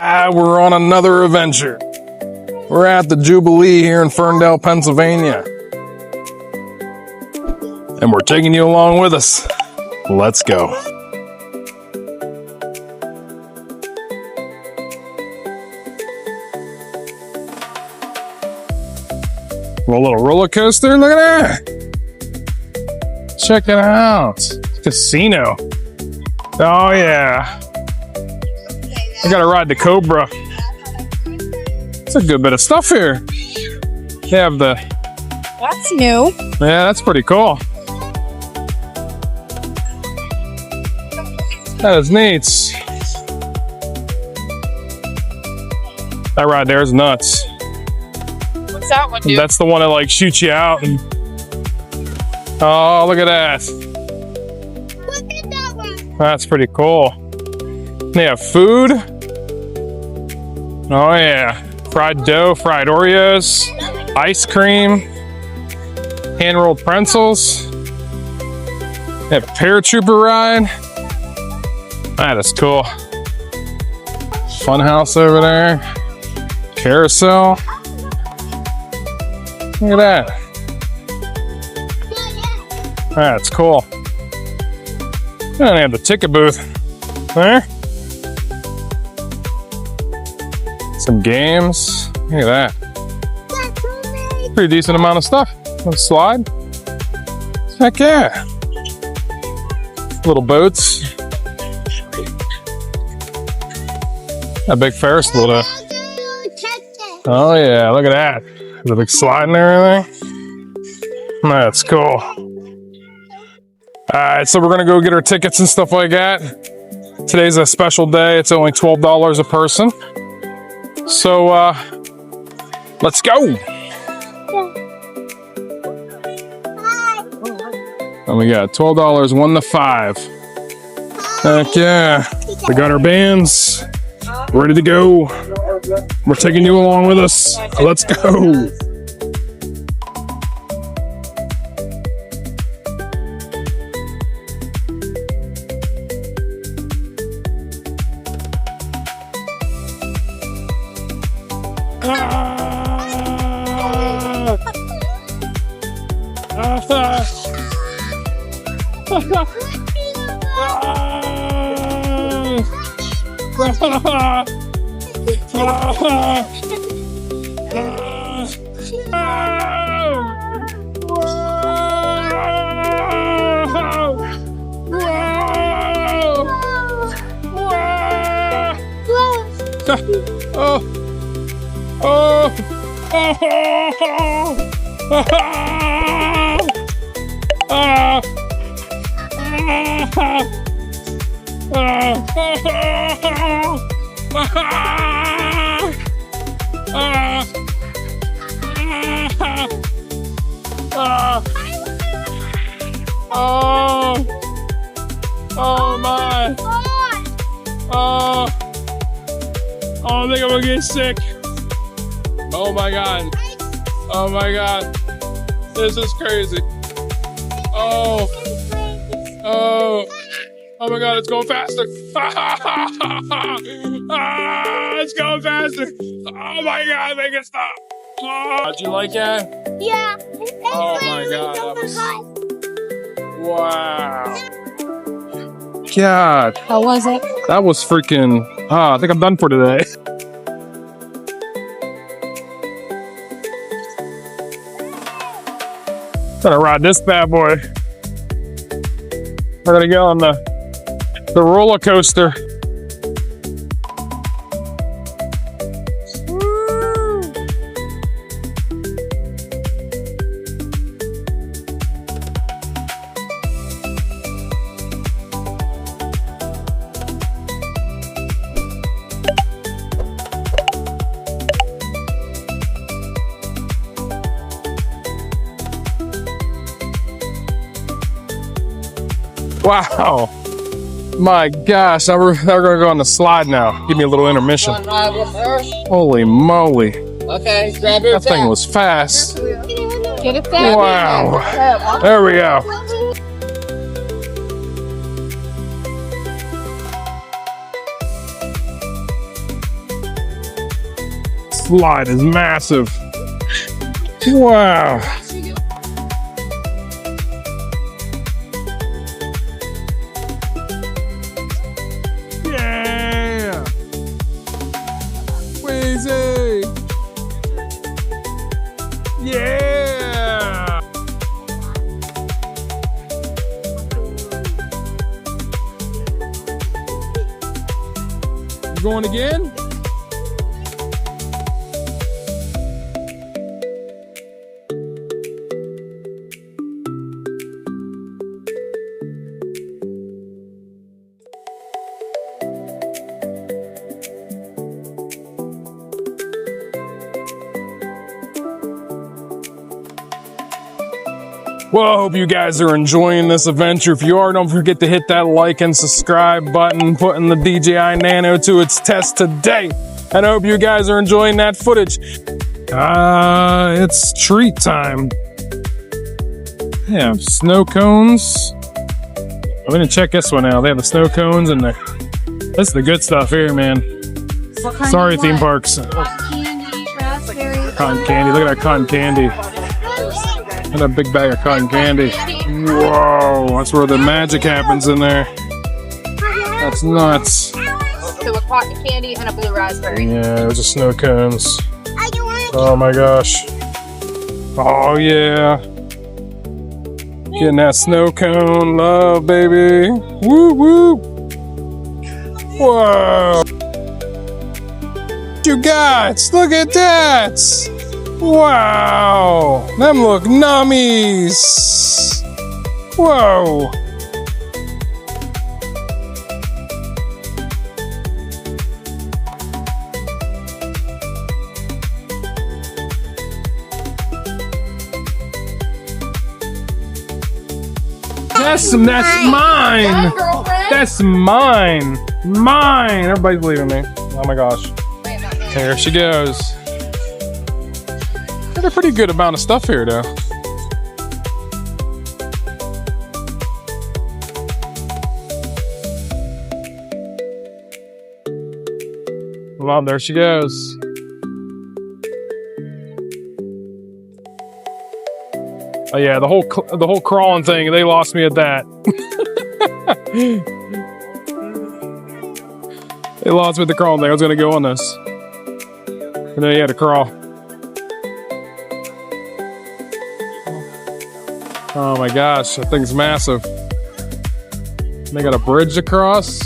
We're on another adventure. We're at the Jubilee here in Ferndale, Pennsylvania. And we're taking you along with us. Let's go. A little roller coaster, look at that. Check it out. Casino. Oh yeah. I gotta ride the Cobra. It's a good bit of stuff here. They have the... That's new. Yeah, that's pretty cool. That is neat. That ride there is nuts. What's that one do? That's the one that like shoots you out. And... Oh, look at that. Look at that one. That's pretty cool. They have food. Oh yeah. Fried dough, fried Oreos, ice cream, hand-rolled pretzels. They have a paratrooper ride. That is cool. Funhouse over there. Carousel. Look at that. That's cool. And they have the ticket booth there. Some games. Look at that. Pretty decent amount of stuff. Little slide. Heck yeah. Little boats. A big Ferris wheel there. Oh yeah, look at that. The big slide and everything. That's cool. Alright, so we're gonna go get our tickets and stuff like that. Today's a special day. It's only $12 a person. So, let's go. And we got $12, 1 to 5. Heck yeah. We got our bands ready to go. We're taking you along with us. Let's go. Oh my. Oh, I think I'm gonna get sick. Oh my god. Oh my god. This is crazy. Oh. Oh. Oh my god, it's going faster. It's going faster. Oh my god, make it stop. Oh, did you like that? Yeah. Oh my god, that was... Wow. God. How was it? That was freaking... I think I'm done for today. Gonna ride this bad boy. We're gonna go on the roller coaster. Wow. My gosh, now we're gonna go on the slide now. Give me a little intermission. Holy moly. Okay, grab your That thing was fast. Get it there. Wow. There we go. slide is massive. Wow. Yeah. Wheezy. Yeah. You going again? Well, I hope you guys are enjoying this adventure. If you are, don't forget to hit that like and subscribe button, putting the DJI Nano to its test today. And I hope you guys are enjoying that footage. It's treat time. They have snow cones. I'm gonna check this one out. They have the snow cones and this is the good stuff here, man. Sorry, theme parks. Cotton candy. Look at that cotton candy. And a big bag of cotton candy. Whoa, that's where the magic happens in there. That's nuts. So a cotton candy and a blue raspberry. Yeah, those are snow cones. Oh my gosh. Oh yeah. Getting that snow cone love, baby. Woo woo. Whoa. What you got? Look at that. Wow, them look nummies. Whoa. That's mine. That's mine. Mine. Everybody's leaving me. Oh my gosh. There she goes. Got a pretty good amount of stuff here, though. Well, there she goes. Oh yeah, the whole crawling thing. They lost me at that. They lost me at the crawling thing. I was gonna go on this, and then you had to crawl. Oh my gosh, that thing's massive. They got a bridge across.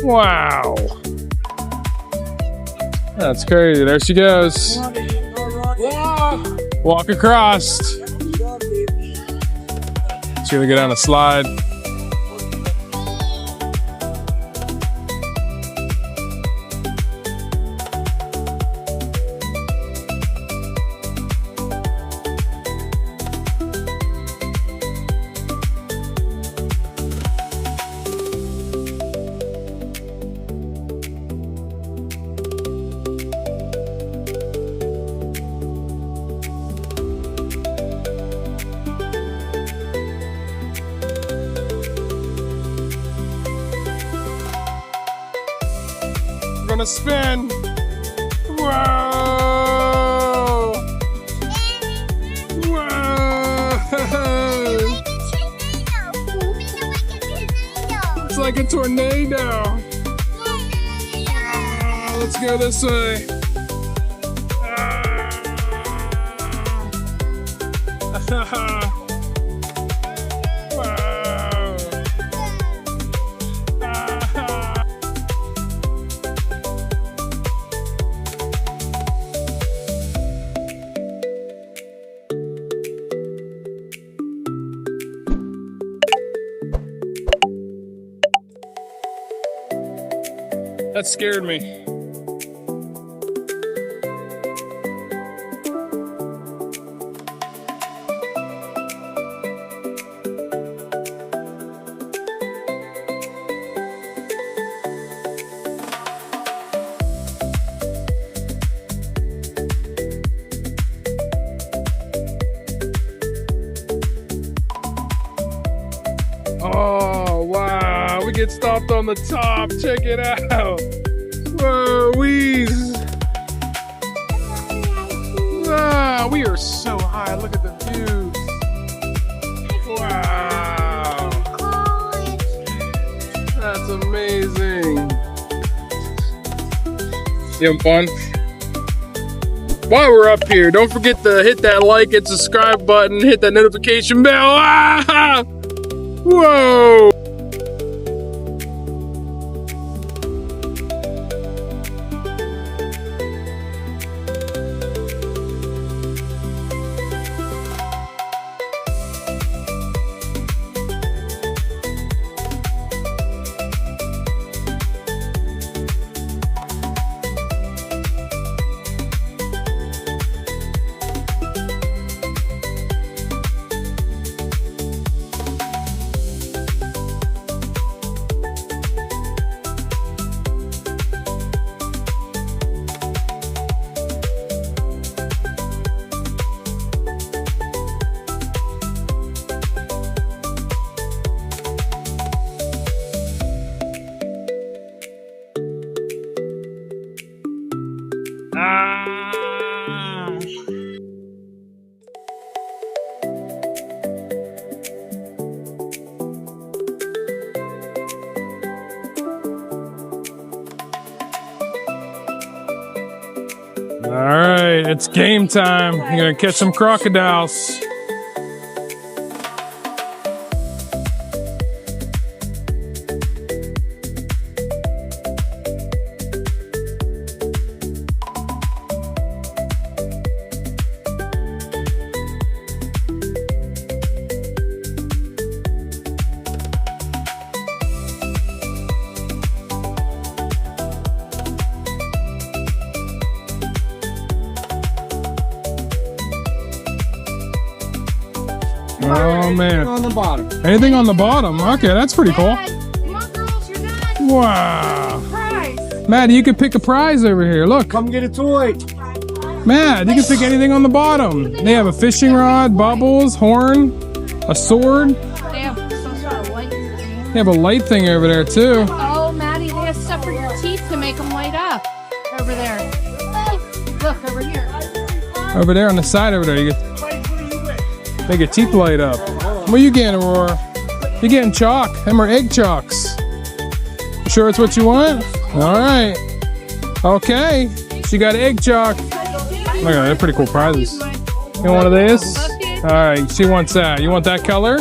Wow. That's crazy. There she goes. Walk across. She's gonna go down a slide. Gonna spin. Whoa! Whoa! It's like a tornado. Let's go this way. That scared me. Oh, wow. We get stopped on the top. Check it out. Whoa, wheeze. we are so high. Look at the views. Wow. That's amazing. You having fun? While we're up here, don't forget to hit that like and subscribe button, hit that notification bell. Ah! Whoa! All right, it's game time. You're gonna catch some crocodiles. Oh man. On the bottom. Anything on the bottom? Okay, that's pretty cool. Come on, girls, you're done. Wow. Prize. Maddie, you can pick a prize over here. Look. Come get a toy. Matt, you can pick anything on the bottom. They have a fishing rod, bubbles, horn, a sword. They have some sort of light. They have a light thing over there too. Oh, Maddie, they have stuff for your teeth to make them light up. Over there. Look, over here. Over there on the side over there. You can make your teeth light up. What are you getting, Aurora? You're getting chalk. Them are egg chalks. You sure it's what you want? All right. Okay. She got egg chalk. Look at that. They're pretty cool prizes. You want one of these? All right. She wants that. You want that color?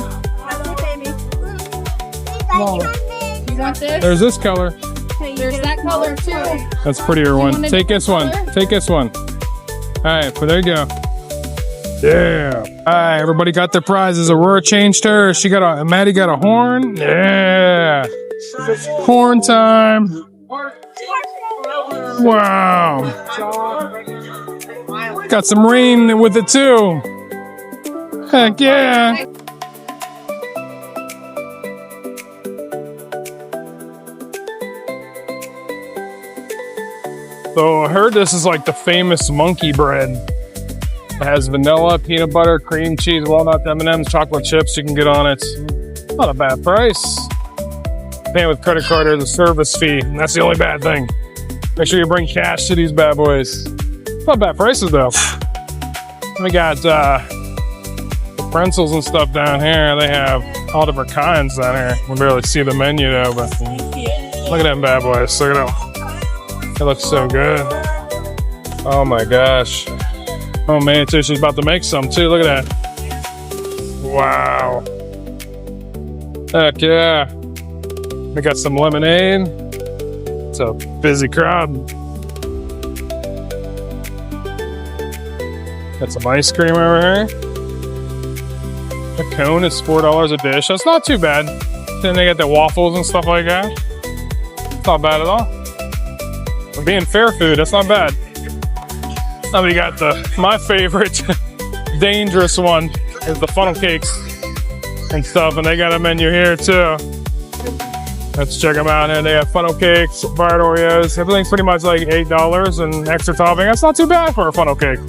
You want this? There's this color. There's that color too. That's a prettier one. Take this one. Take this one. All right. Well, there you go. Yeah. All right. Everybody got their prizes. Aurora changed hers. She got a. Maddie got a horn. Yeah. Horn time. Wow. Got some rain with it too. Heck yeah. So I heard this is like the famous monkey bread. It has vanilla, peanut butter, cream cheese, walnut, M&M's, chocolate chips you can get on it. Not a bad price. Paying with credit card or the service fee. And that's the only bad thing. Make sure you bring cash to these bad boys. Not bad prices though. We got the pretzels and stuff down here. They have all different kinds down here. We barely see the menu though, but look at them bad boys. Look at them. They look so good. Oh my gosh. Oh man, too, she's about to make some too. Look at that. Wow. Heck yeah. We got some lemonade. It's a busy crowd. Got some ice cream over here. A cone is $4 a dish. That's not too bad. Then they got the waffles and stuff like that. It's not bad at all. For being fair food, that's not bad. Now we got my favorite dangerous one is the funnel cakes and stuff, and they got a menu here too. Let's check them out here. They have funnel cakes, barred Oreos. Everything's pretty much like $8 and extra topping. That's not too bad for a funnel cake.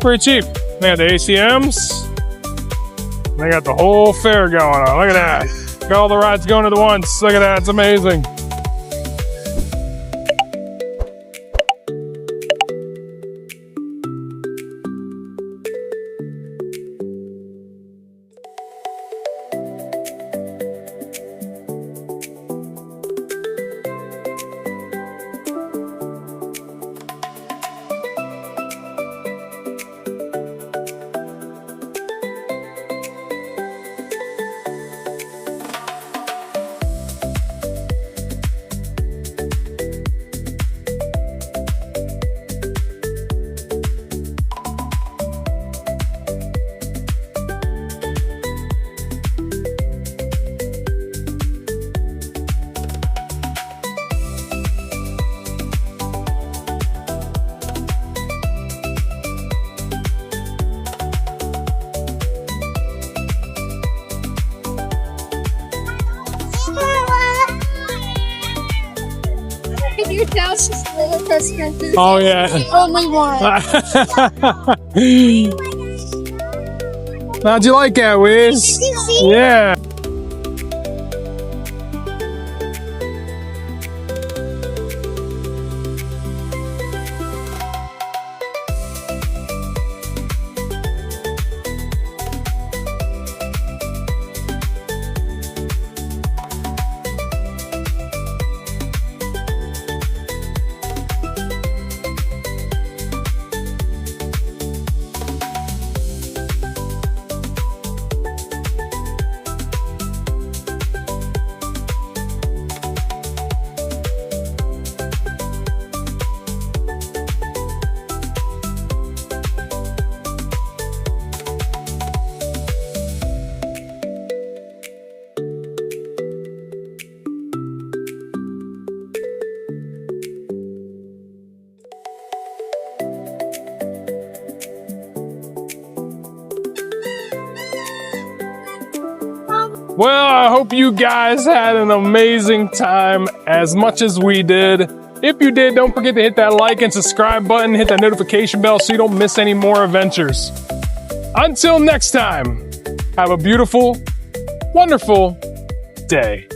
Pretty cheap. They got the ACMs. They got the whole fair going on. Look at that. Got all the rides going at once. Look at that. It's amazing. now it's just roller coaster enthusiast. Oh, yeah. Only one. How'd you like that, Wiz? You see? Yeah. Well, I hope you guys had an amazing time as much as we did. If you did, don't forget to hit that like and subscribe button, hit that notification bell so you don't miss any more adventures. Until next time, have a beautiful, wonderful day.